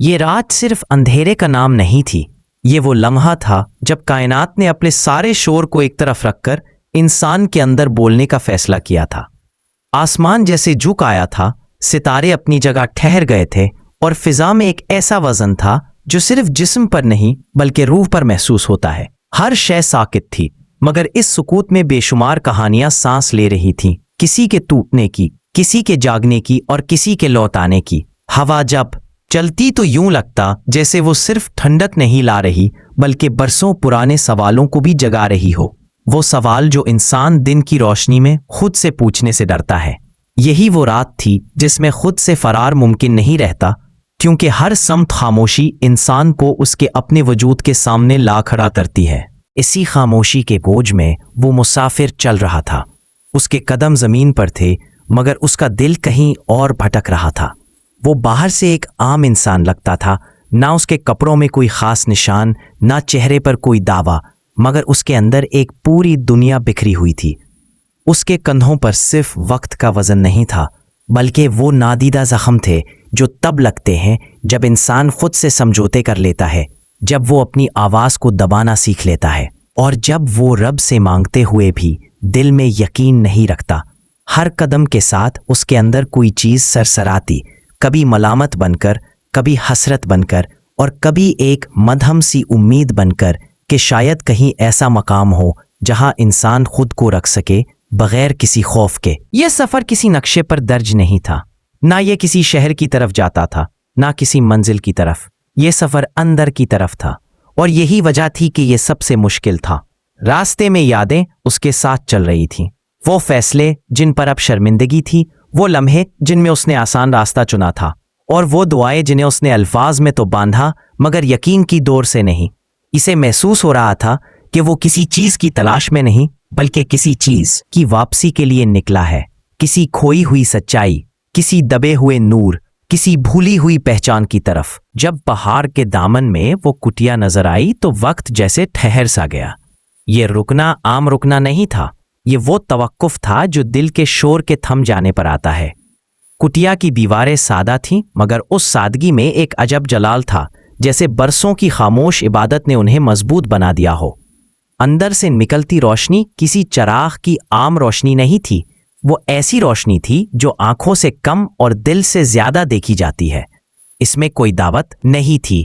یہ رات صرف اندھیرے کا نام نہیں تھی، یہ وہ لمحہ تھا جب کائنات نے اپنے سارے شور کو ایک طرف رکھ کر انسان کے اندر بولنے کا فیصلہ کیا تھا۔ آسمان جیسے جھک آیا تھا، ستارے اپنی جگہ ٹھہر گئے تھے، اور فضا میں ایک ایسا وزن تھا جو صرف جسم پر نہیں بلکہ روح پر محسوس ہوتا ہے۔ ہر شے ساکت تھی، مگر اس سکوت میں بے شمار کہانیاں سانس لے رہی تھیں، کسی کے ٹوٹنے کی، کسی کے جاگنے کی اور کسی کے لوٹ آنے کی۔ ہوا جب چلتی تو یوں لگتا جیسے وہ صرف ٹھنڈک نہیں لا رہی بلکہ برسوں پرانے سوالوں کو بھی جگا رہی ہو، وہ سوال جو انسان دن کی روشنی میں خود سے پوچھنے سے ڈرتا ہے۔ یہی وہ رات تھی جس میں خود سے فرار ممکن نہیں رہتا، کیونکہ ہر سمت خاموشی انسان کو اس کے اپنے وجود کے سامنے لا کھڑا کرتی ہے۔ اسی خاموشی کے بوجھ میں وہ مسافر چل رہا تھا، اس کے قدم زمین پر تھے مگر اس کا دل کہیں اور بھٹک رہا تھا۔ وہ باہر سے ایک عام انسان لگتا تھا، نہ اس کے کپڑوں میں کوئی خاص نشان، نہ چہرے پر کوئی دعویٰ، مگر اس کے اندر ایک پوری دنیا بکھری ہوئی تھی۔ اس کے کندھوں پر صرف وقت کا وزن نہیں تھا، بلکہ وہ نادیدہ زخم تھے جو تب لگتے ہیں جب انسان خود سے سمجھوتے کر لیتا ہے، جب وہ اپنی آواز کو دبانا سیکھ لیتا ہے، اور جب وہ رب سے مانگتے ہوئے بھی دل میں یقین نہیں رکھتا۔ ہر قدم کے ساتھ اس کے اندر کوئی چیز سرسراتی، کبھی ملامت بن کر، کبھی حسرت بن کر، اور کبھی ایک مدھم سی امید بن کر کہ شاید کہیں ایسا مقام ہو جہاں انسان خود کو رکھ سکے بغیر کسی خوف کے۔ یہ سفر کسی نقشے پر درج نہیں تھا، نہ یہ کسی شہر کی طرف جاتا تھا، نہ کسی منزل کی طرف۔ یہ سفر اندر کی طرف تھا، اور یہی وجہ تھی کہ یہ سب سے مشکل تھا۔ راستے میں یادیں اس کے ساتھ چل رہی تھیں، وہ فیصلے جن پر اب شرمندگی تھی، وہ لمحے جن میں اس نے آسان راستہ چنا تھا، اور وہ دعائیں جنہیں اس نے الفاظ میں تو باندھا مگر یقین کی ڈور سے نہیں۔ اسے محسوس ہو رہا تھا کہ وہ کسی چیز کی تلاش میں نہیں بلکہ کسی چیز کی واپسی کے لیے نکلا ہے، کسی کھوئی ہوئی سچائی، کسی دبے ہوئے نور، کسی بھولی ہوئی پہچان کی طرف۔ جب پہاڑ کے دامن میں وہ کٹیا نظر آئی تو وقت جیسے ٹھہر سا گیا۔ یہ رکنا عام رکنا نہیں تھا، یہ وہ توقف تھا جو دل کے شور کے تھم جانے پر آتا ہے۔ کٹیا کی دیواریں سادہ تھیں، مگر اس سادگی میں ایک عجب جلال تھا، جیسے برسوں کی خاموش عبادت نے انہیں مضبوط بنا دیا ہو۔ اندر سے نکلتی روشنی کسی چراغ کی عام روشنی نہیں تھی، وہ ایسی روشنی تھی جو آنکھوں سے کم اور دل سے زیادہ دیکھی جاتی ہے۔ اس میں کوئی دعوت نہیں تھی،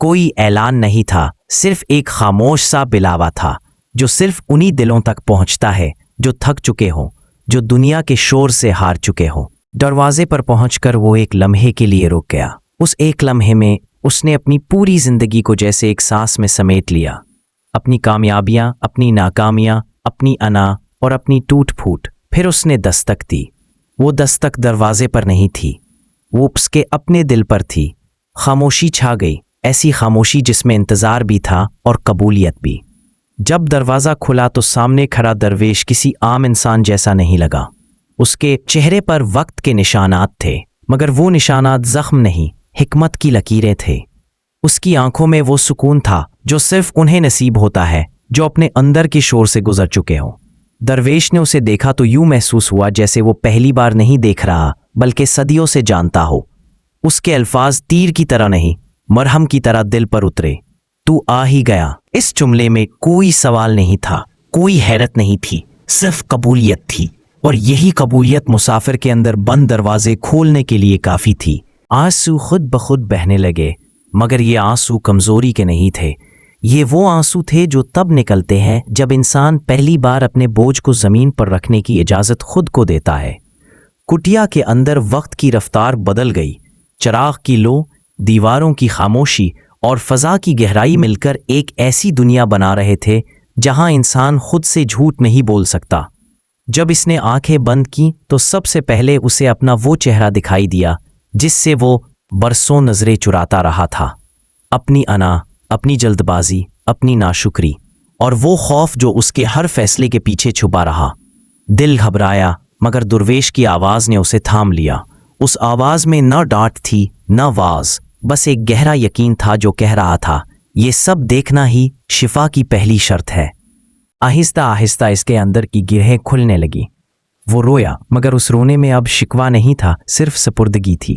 کوئی اعلان نہیں تھا، صرف ایک خاموش سا بلاوا تھا جو صرف انہی دلوں تک پہنچتا ہے جو تھک چکے ہوں، جو دنیا کے شور سے ہار چکے ہوں۔ دروازے پر پہنچ کر وہ ایک لمحے کے لیے رک گیا۔ اس ایک لمحے میں اس نے اپنی پوری زندگی کو جیسے ایک سانس میں سمیٹ لیا، اپنی کامیابیاں، اپنی ناکامیاں، اپنی انا اور اپنی ٹوٹ پھوٹ۔ پھر اس نے دستک دی۔ وہ دستک دروازے پر نہیں تھی، وہ اس کے اپنے دل پر تھی۔ خاموشی چھا گئی، ایسی خاموشی جس میں انتظار بھی تھا اور قبولیت بھی۔ جب دروازہ کھلا تو سامنے کھڑا درویش کسی عام انسان جیسا نہیں لگا۔ اس کے چہرے پر وقت کے نشانات تھے، مگر وہ نشانات زخم نہیں، حکمت کی لکیریں تھے۔ اس کی آنکھوں میں وہ سکون تھا جو صرف انہیں نصیب ہوتا ہے جو اپنے اندر کے شور سے گزر چکے ہوں۔ درویش نے اسے دیکھا تو یوں محسوس ہوا جیسے وہ پہلی بار نہیں دیکھ رہا بلکہ صدیوں سے جانتا ہو۔ اس کے الفاظ تیر کی طرح نہیں، مرہم کی طرح دل پر اترے۔ تو آ ہی گیا۔ اس جملے میں کوئی سوال نہیں تھا، کوئی حیرت نہیں تھی، صرف قبولیت تھی، اور یہی قبولیت مسافر کے اندر بند دروازے کھولنے کے لیے کافی تھی۔ آنسو خود بخود بہنے لگے، مگر یہ آنسو کمزوری کے نہیں تھے، یہ وہ آنسو تھے جو تب نکلتے ہیں جب انسان پہلی بار اپنے بوجھ کو زمین پر رکھنے کی اجازت خود کو دیتا ہے۔ کٹیا کے اندر وقت کی رفتار بدل گئی، چراغ کی لو، دیواروں کی خاموشی اور فضا کی گہرائی مل کر ایک ایسی دنیا بنا رہے تھے جہاں انسان خود سے جھوٹ نہیں بول سکتا۔ جب اس نے آنکھیں بند کی تو سب سے پہلے اسے اپنا وہ چہرہ دکھائی دیا جس سے وہ برسوں نظریں چراتا رہا تھا، اپنی انا، اپنی جلد بازی، اپنی ناشکری، اور وہ خوف جو اس کے ہر فیصلے کے پیچھے چھپا رہا۔ دل گھبرایا، مگر درویش کی آواز نے اسے تھام لیا۔ اس آواز میں نہ ڈانٹ تھی، نہ واز، بس ایک گہرا یقین تھا جو کہہ رہا تھا، یہ سب دیکھنا ہی شفا کی پہلی شرط ہے۔ آہستہ آہستہ اس کے اندر کی گرہیں کھلنے لگی۔ وہ رویا، مگر اس رونے میں اب شکوہ نہیں تھا، صرف سپردگی تھی۔